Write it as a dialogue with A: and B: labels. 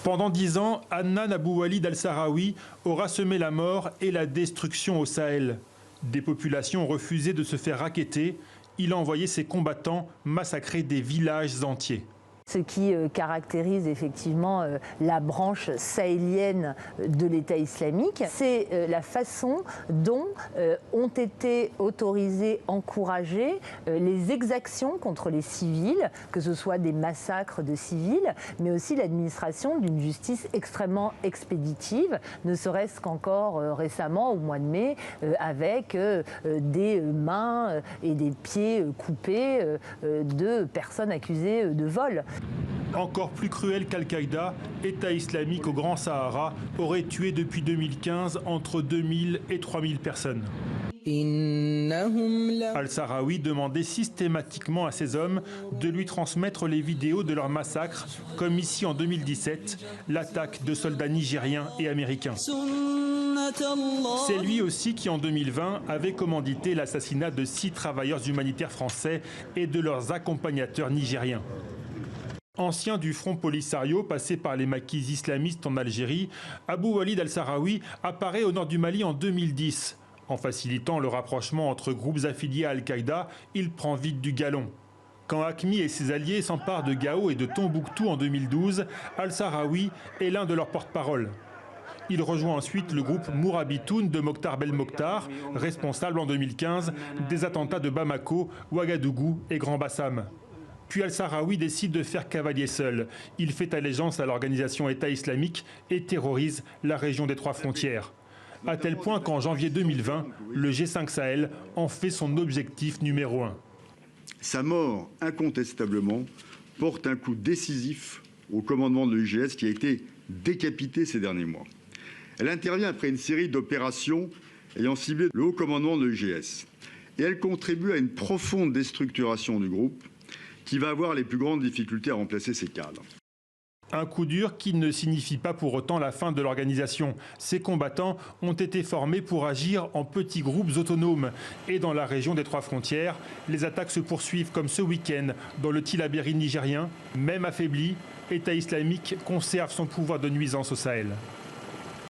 A: Pendant 10 ans, Adnan Abou Walid al-Sahraoui aura semé la mort et la destruction au Sahel. Des populations ont refusé de se faire racketter. Il a envoyé ses combattants massacrer des villages entiers.
B: Ce qui caractérise effectivement la branche sahélienne de l'État islamique, c'est la façon dont ont été autorisées, encouragées les exactions contre les civils, que ce soit des massacres de civils, mais aussi l'administration d'une justice extrêmement expéditive, ne serait-ce qu'encore récemment, au mois de mai, avec des mains et des pieds coupés de personnes accusées de vol.
A: Encore plus cruel qu'Al-Qaïda, État islamique au Grand Sahara aurait tué depuis 2015 entre 2000 et 3000 personnes. Al-Sahraoui demandait systématiquement à ses hommes de lui transmettre les vidéos de leurs massacres, comme ici en 2017, l'attaque de soldats nigériens et américains. C'est lui aussi qui, en 2020, avait commandité l'assassinat de 6 travailleurs humanitaires français et de leurs accompagnateurs nigériens. Ancien du Front Polisario, passé par les maquis islamistes en Algérie, Abou Walid al-Sahraoui apparaît au nord du Mali en 2010. En facilitant le rapprochement entre groupes affiliés à Al-Qaïda, il prend vite du galon. Quand Hakmi et ses alliés s'emparent de Gao et de Tombouctou en 2012, al-Sahraoui est l'un de leurs porte-parole. Il rejoint ensuite le groupe Mourabitoun de Mokhtar Belmokhtar, responsable en 2015 des attentats de Bamako, Ouagadougou et Grand Bassam. Puis al-Sahraoui décide de faire cavalier seul. Il fait allégeance à l'organisation État islamique et terrorise la région des 3 frontières. À tel point qu'en janvier 2020, le G5 Sahel en fait son objectif numéro 1.
C: Sa mort, incontestablement, porte un coup décisif au commandement de l'UGS qui a été décapité ces derniers mois. Elle intervient après une série d'opérations ayant ciblé le haut commandement de l'UGS. Et elle contribue à une profonde déstructuration du groupe qui va avoir les plus grandes difficultés à remplacer ses cadres.
A: Un coup dur qui ne signifie pas pour autant la fin de l'organisation. Ces combattants ont été formés pour agir en petits groupes autonomes. Et dans la région des 3 frontières, les attaques se poursuivent comme ce week-end dans le Tillabéri nigérien. Même affaibli, État islamique conserve son pouvoir de nuisance au Sahel.